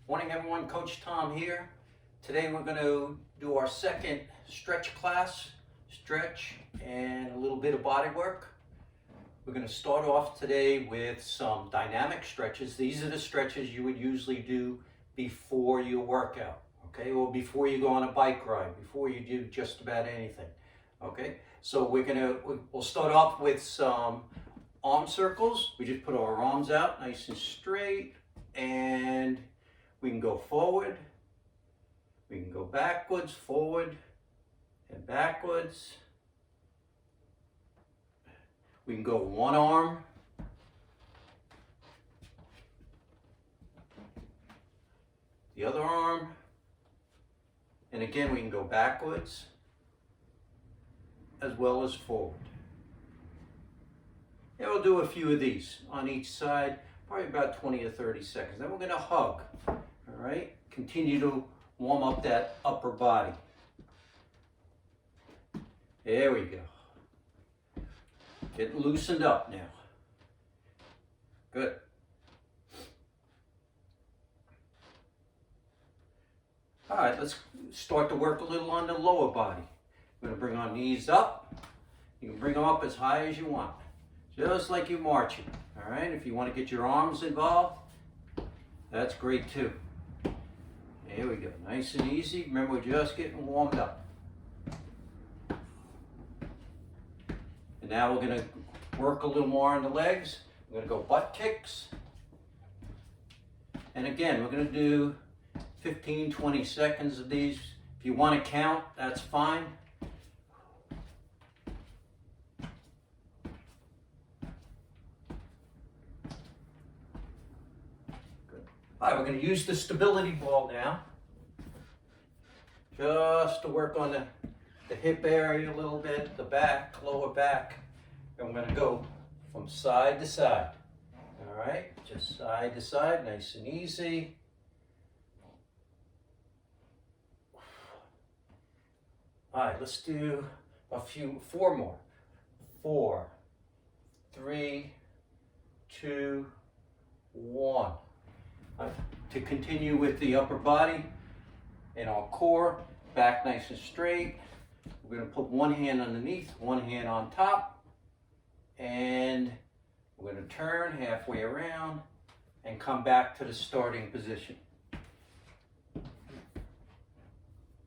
Morning everyone, Coach Tom here. Today we're going to do our second stretch class, stretch and a little bit of body work. We're going to start off today with some dynamic stretches. These are the stretches you would usually do before your workout, okay? Or before you go on a bike ride, before you do just about anything, okay? So we'll start off with some arm circles. We just put our arms out nice and straight, and we can go forward, we can go backwards, forward, and backwards. We can go one arm, the other arm, and again we can go backwards as well as forward. And we'll do a few of these on each side, probably about 20 or 30 seconds. Then we're going to hug. All right, continue to warm up that upper body. There we go. Getting loosened up now. Good. All right, let's start to work a little on the lower body. We're going to bring our knees up. You can bring them up as high as you want, just like you're marching. All right, if you want to get your arms involved, that's great too. There we go, nice and easy. Remember, we're just getting warmed up. And now we're going to work a little more on the legs. We're going to go butt kicks. And again, we're going to do 15, 20 seconds of these. If you want to count, that's fine. Good. All right, we're going to use the stability ball now, just to work on the hip area a little bit, the back, lower back. And we're going to go from side to side. All right, just side to side, nice and easy. All right, let's do four more. 4, 3, 2, 1. To continue with the upper body and our core, back nice and straight. We're going to put one hand underneath, one hand on top, and we're going to turn halfway around and come back to the starting position.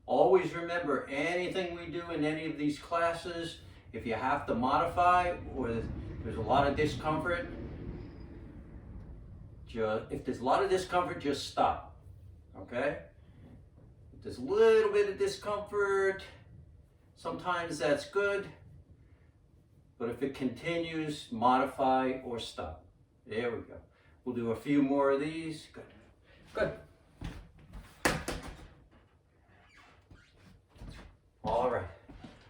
Always remember, anything we do in any of these classes, if you have to modify or there's a lot of discomfort, just stop, okay? If there's a little bit of discomfort, sometimes that's good, but if it continues, modify or stop. There we go. We'll do a few more of these. Good, good. All right,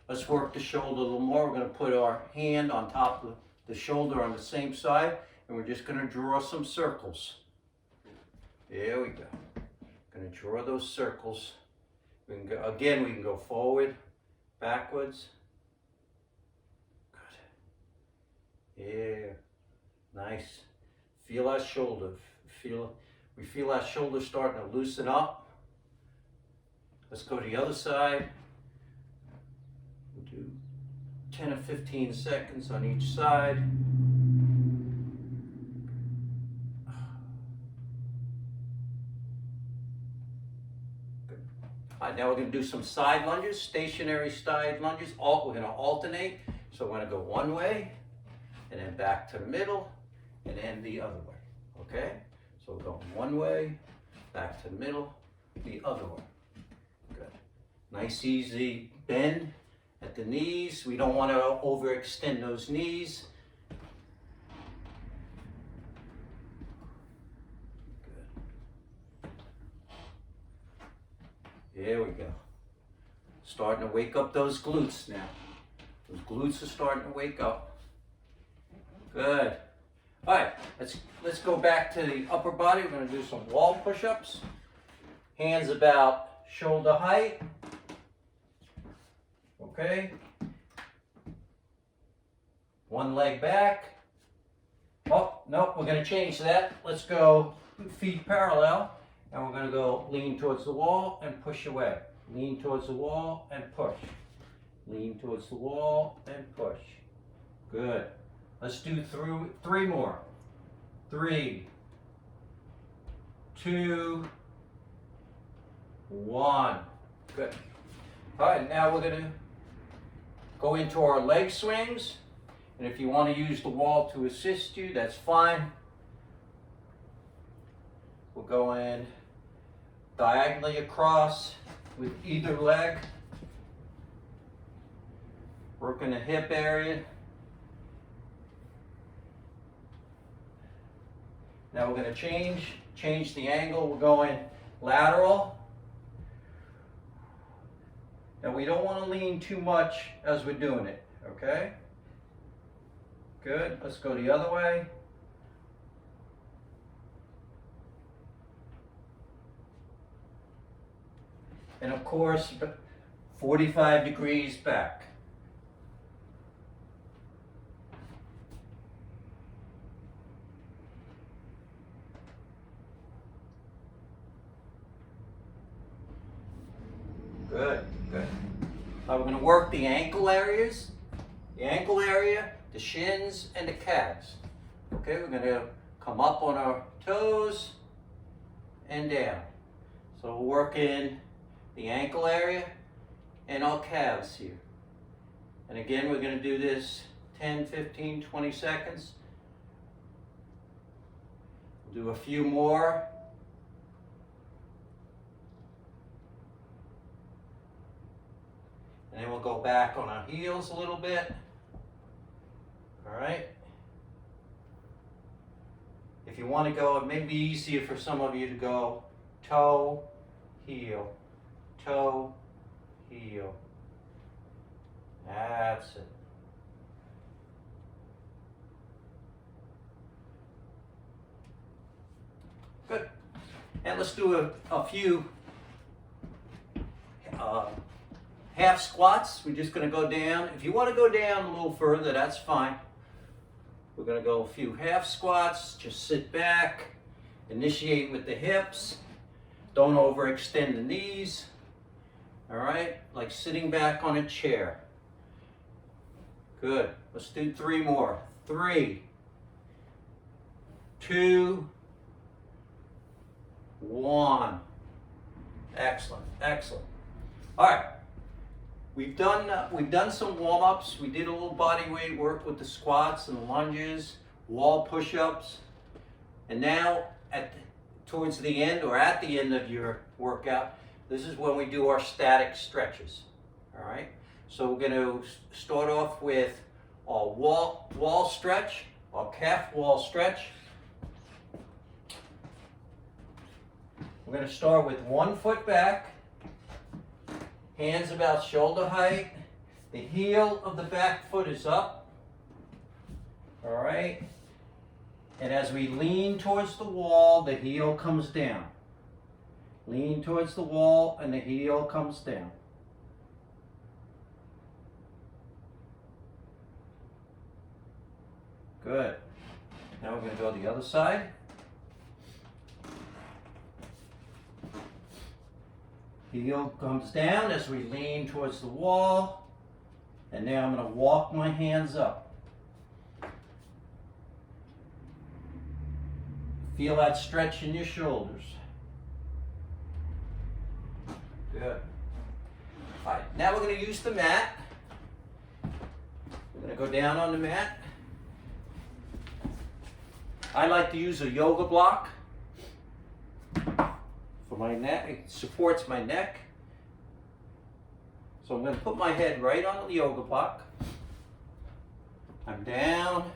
let's work the shoulder a little more. We're going to put our hand on top of the shoulder on the same side, and we're just going to draw some circles. There we go. Going to draw those circles. We can go, again, we can go forward, backwards. Good. Yeah, nice. Feel our shoulder. We feel our shoulder starting to loosen up. Let's go to the other side. We'll do 10 or 15 seconds on each side. All right, now we're going to do some side lunges, stationary side lunges. We're going to alternate. So we're going to go one way, and then back to the middle, and then the other way. Okay? So we're going one way, back to the middle, the other way. Good. Nice, easy bend at the knees. We don't want to overextend those knees. There we go. Starting to wake up those glutes now. Those glutes are starting to wake up. Good. All right, let's go back to the upper body. We're going to do some wall push-ups. Hands about shoulder height. Okay. One leg back. Oh, no, we're going to change that. Let's go feet parallel. And we're going to go lean towards the wall and push away. Lean towards the wall and push. Lean towards the wall and push. Good. Let's do three more. 3, 2, 1. Good. All right, now we're going to go into our leg swings. And if you want to use the wall to assist you, that's fine. We'll go in diagonally across with either leg. Working the hip area. Now we're going to change the angle. We're going lateral. Now we don't want to lean too much as we're doing it, okay? Good. Let's go the other way. And of course, 45 degrees back. Good, good. Now we're going to work the ankle areas, the shins, and the calves. Okay, we're going to come up on our toes and down. So we'll work in the ankle area and our calves here. And again, we're going to do this 10, 15, 20 seconds. We'll do a few more. And then we'll go back on our heels a little bit. All right. If you want to go, it may be easier for some of you to go toe, heel, toe, heel. That's it. Good. And let's do a few half squats. We're just going to go down. If you want to go down a little further, that's fine. We're going to go a few half squats. Just sit back. Initiate with the hips. Don't overextend the knees. All right? Like sitting back on a chair. Good. Let's do 3 more. 3, 2, 1. Excellent. Excellent. All right. We've done some warm-ups. We did a little body weight work with the squats and the lunges, wall push-ups. And now towards the end or at the end of your workout, this is when we do our static stretches. All right? So we're going to start off with our wall stretch, our calf wall stretch. We're going to start with 1 foot back. Hands about shoulder height. The heel of the back foot is up. All right. And as we lean towards the wall, the heel comes down. Lean towards the wall and the heel comes down. Good. Now we're going to go the other side. Heel comes down as we lean towards the wall. And now I'm going to walk my hands up. Feel that stretch in your shoulders. Good. All right, now we're going to use the mat. We're going to go down on the mat. I like to use a yoga block. For my neck, it supports my neck. So I'm going to put my head right on the yoga block. I'm down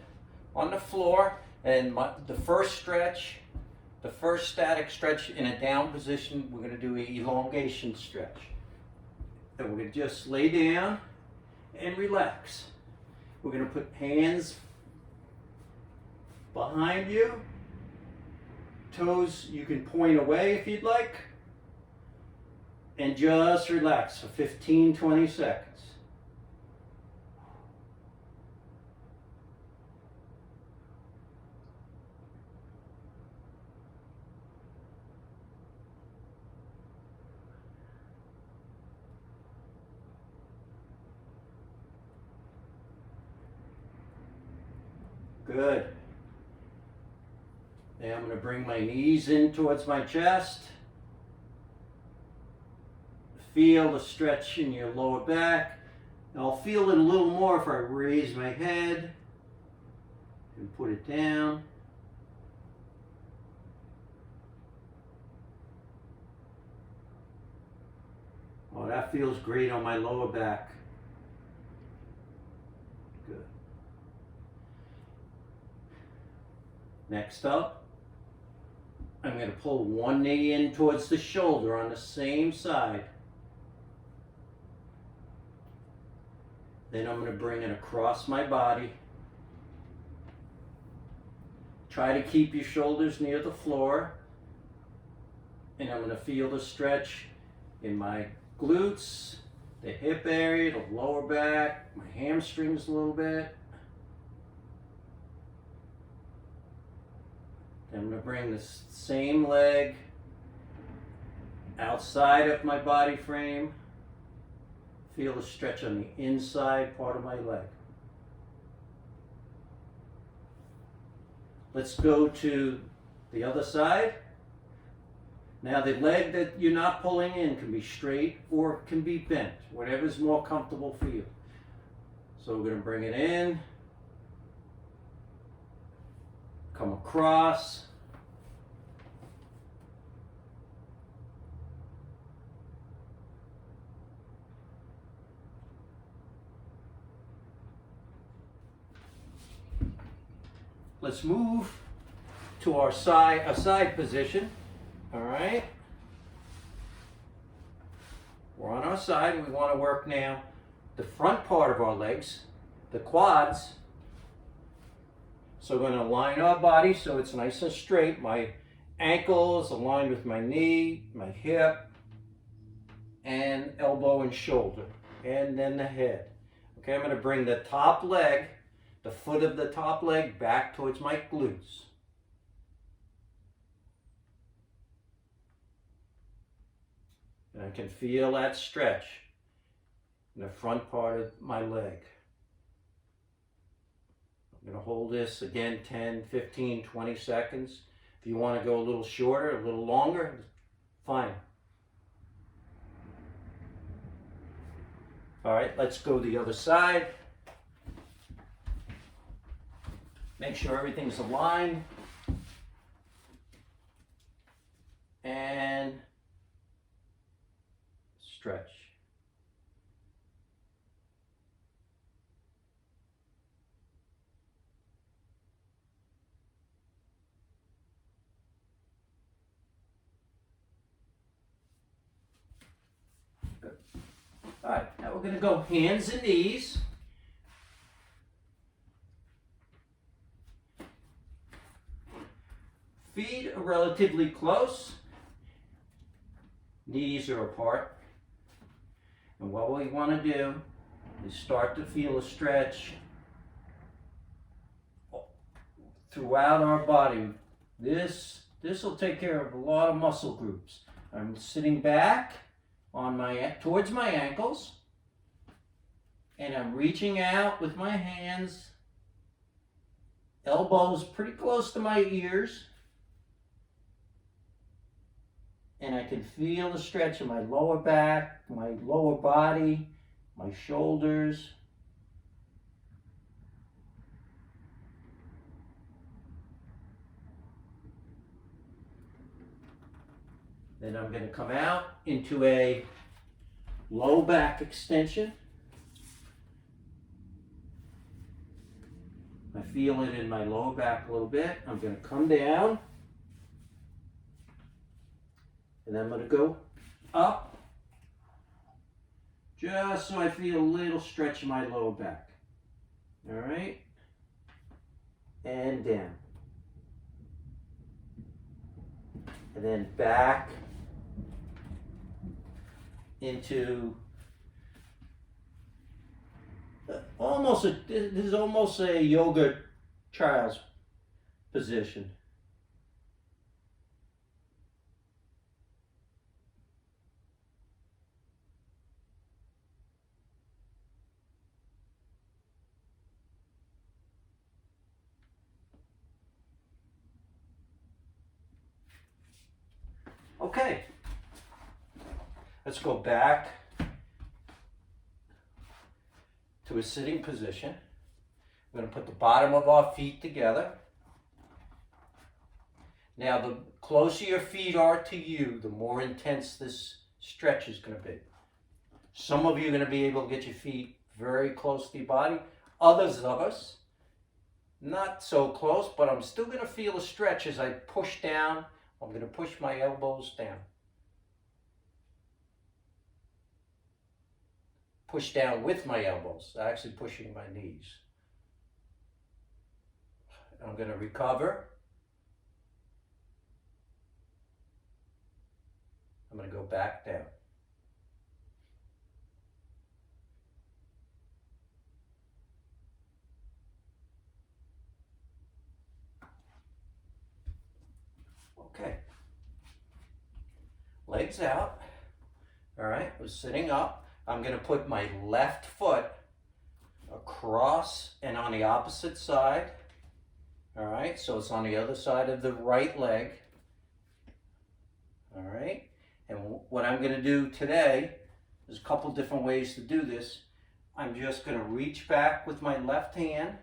on the floor, and the first static stretch in a down position, we're going to do an elongation stretch. And we're going to just lay down and relax. We're going to put hands behind you. Toes, you can point away if you'd like. And just relax for 15, 20 seconds. Good. Now I'm going to bring my knees in towards my chest. Feel the stretch in your lower back. And I'll feel it a little more if I raise my head and put it down. Oh, that feels great on my lower back. Good. Next up, I'm going to pull one knee in towards the shoulder on the same side. Then I'm going to bring it across my body. Try to keep your shoulders near the floor. And I'm going to feel the stretch in my glutes, the hip area, the lower back, my hamstrings a little bit. Then I'm going to bring this same leg outside of my body frame. Feel the stretch on the inside part of my leg. Let's go to the other side. Now the leg that you're not pulling in can be straight or can be bent, whatever's more comfortable for you. So we're going to bring it in, come across, let's move to our side position. All right, we're on our side and we want to work now the front part of our legs, the quads. So we're going to align our body so it's nice and straight. My ankles aligned with my knee, my hip, and elbow and shoulder, and then the head. Okay, I'm going to bring the top leg, the foot of the top leg back towards my glutes. And I can feel that stretch in the front part of my leg. I'm going to hold this again 10, 15, 20 seconds. If you want to go a little shorter, a little longer, fine. All right, let's go the other side. Make sure everything's aligned. And stretch. Good. All right, now we're going to go hands and knees. Feet are relatively close. Knees are apart. And what we want to do is start to feel a stretch throughout our body. This will take care of a lot of muscle groups. I'm sitting back on towards my ankles, and I'm reaching out with my hands, elbows pretty close to my ears. And I can feel the stretch in my lower back, my lower body, my shoulders. Then I'm going to come out into a low back extension. I feel it in my lower back a little bit. I'm going to come down. And then I'm going to go up, just so I feel a little stretch in my lower back. All right? And down. And then back into this is almost a yoga child's position. Okay, let's go back to a sitting position. We're going to put the bottom of our feet together. Now, the closer your feet are to you, the more intense this stretch is going to be. Some of you are going to be able to get your feet very close to your body. Others of us, not so close, but I'm still going to feel a stretch as I push down. I'm going to push my elbows down. Push down with my elbows, actually pushing my knees. I'm going to recover. I'm going to go back down. Okay. Legs out. All right, we're sitting up. I'm going to put my left foot across and on the opposite side. All right, so it's on the other side of the right leg. All right, and what I'm going to do today, there's a couple different ways to do this. I'm just going to reach back with my left hand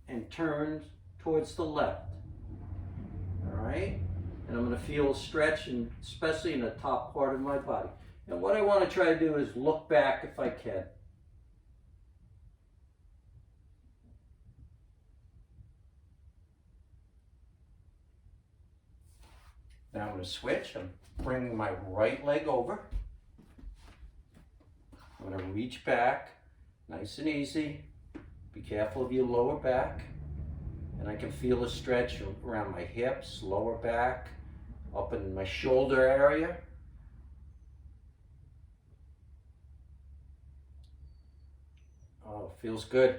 and turn towards the left. All right, and I'm going to feel a stretch, and especially in the top part of my body. And what I want to try to do is look back if I can. Now I'm going to switch. I'm bringing my right leg over. I'm going to reach back, nice and easy. Be careful of your lower back. And I can feel a stretch around my hips, lower back, up in my shoulder area. Oh, feels good.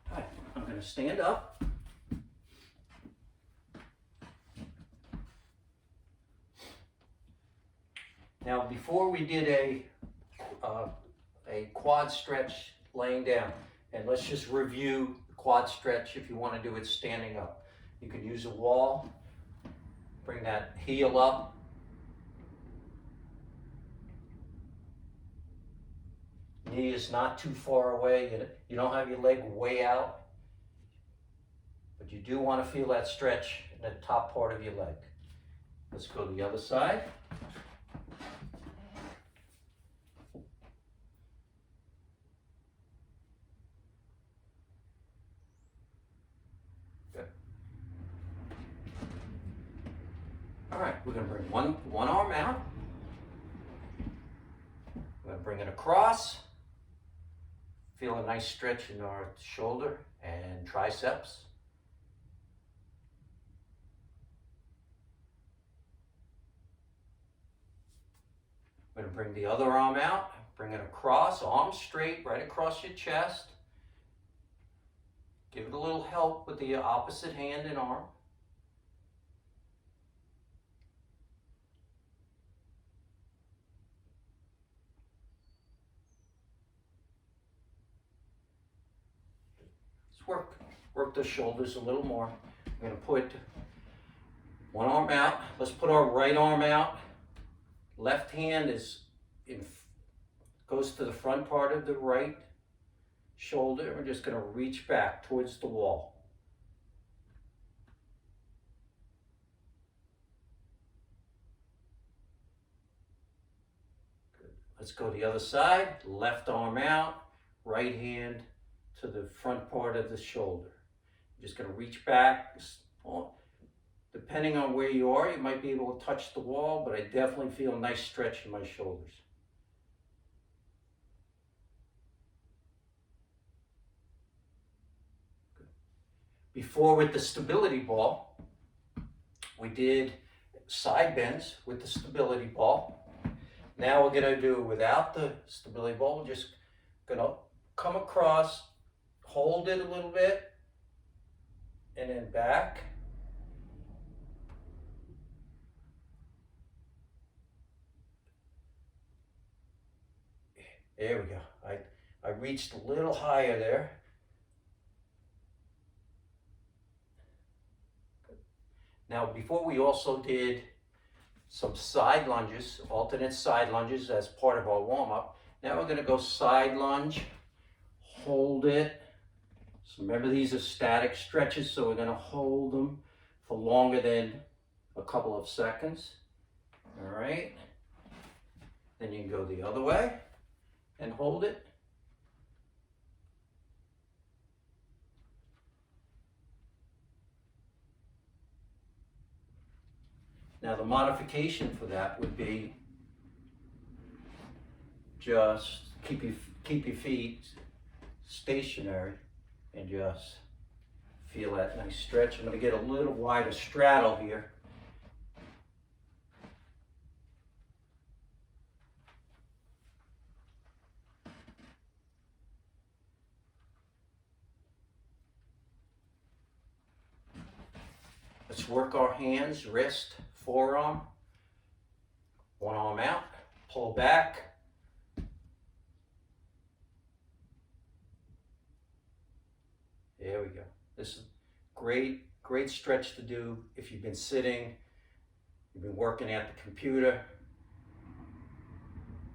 All right, I'm going to stand up. Now, before we did a quad stretch laying down, and let's just review the quad stretch if you want to do it standing up. You can use a wall, bring that heel up. Knee is not too far away. You don't have your leg way out, but you do want to feel that stretch in the top part of your leg. Let's go to the other side. All right, we're going to bring one arm out. We're going to bring it across. Feel a nice stretch in our shoulder and triceps. We're going to bring the other arm out, bring it across, arms straight, right across your chest. Give it a little help with the opposite hand and arm. Work the shoulders a little more. I'm going to put one arm out. Let's put our right arm out. Left hand goes to the front part of the right shoulder. We're just going to reach back towards the wall. Good. Let's go to the other side. Left arm out, right hand to the front part of the shoulder. You're just going to reach back. Depending on where you are, you might be able to touch the wall, but I definitely feel a nice stretch in my shoulders. Good. Before, with the stability ball, we did side bends with the stability ball. Now we're going to do without the stability ball. We're just going to come across, hold it a little bit, and then back. There we go. I reached a little higher there. Now, before we also did some side lunges, alternate side lunges as part of our warm-up. Now we're going to go side lunge, hold it. So remember, these are static stretches, so we're going to hold them for longer than a couple of seconds. All right. Then you can go the other way and hold it. Now the modification for that would be just keep your feet stationary and just feel that nice stretch. I'm going to get a little wider straddle here. Let's work our hands, wrist, forearm, one arm out, pull back. There we go. This is great stretch to do if you've been sitting, you've been working at the computer,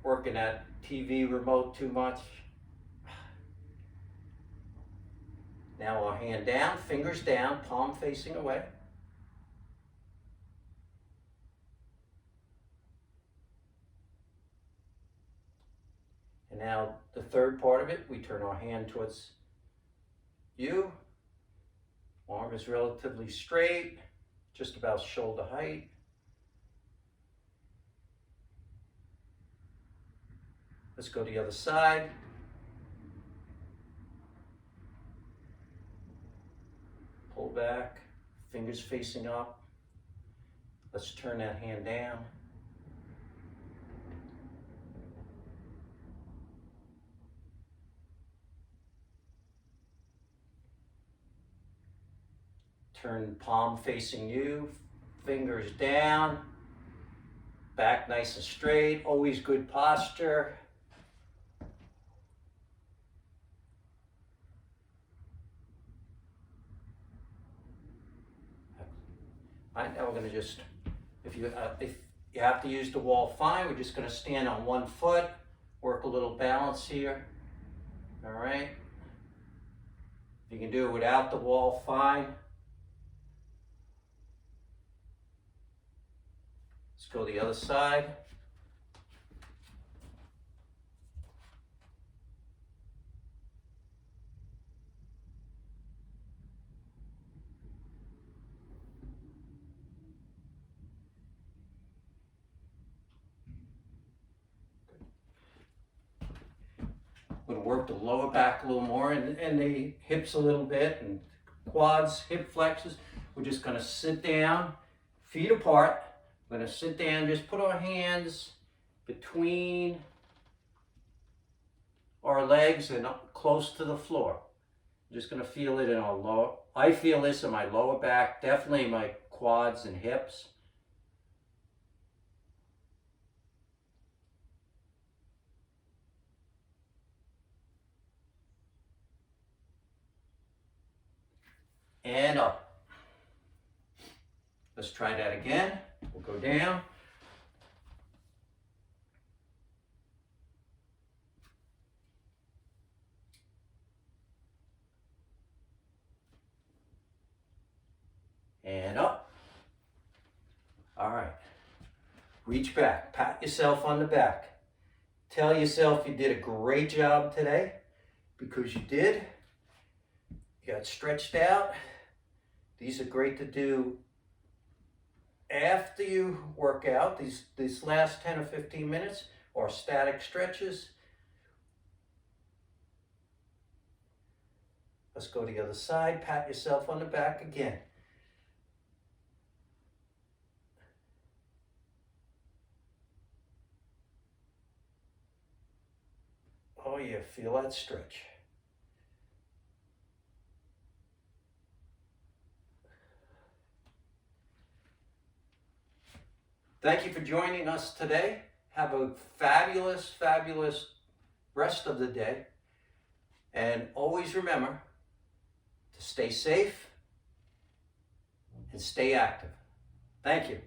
working at TV remote too much. Now our hand down, fingers down, palm facing away. And now the third part of it, we turn our hand towards you. Arm is relatively straight, just about shoulder height. Let's go to the other side. Pull back, fingers facing up. Let's turn that hand down. Turn palm facing you, fingers down, back nice and straight, always good posture. All right, now we're going to just, if you have to use the wall, fine. We're just going to stand on one foot, work a little balance here. All right. If you can do it without the wall, fine. Let's go to the other side. We're going to work the lower back a little more and the hips a little bit and quads, hip flexors. We're just going to sit down, feet apart. We're going to sit down, just put our hands between our legs and up close to the floor. I'm just going to feel it in our lower. I feel this in my lower back, definitely my quads and hips. And up. Let's try that again. We'll go down. And up. All right. Reach back. Pat yourself on the back. Tell yourself you did a great job today, because you did. You got stretched out. These are great to do after you work out. These last 10 or 15 minutes are static stretches. Let's go to the other side. Pat yourself on the back again. Oh yeah, feel that stretch. Thank you for joining us today. Have a fabulous, fabulous rest of the day. And always remember to stay safe and stay active. Thank you.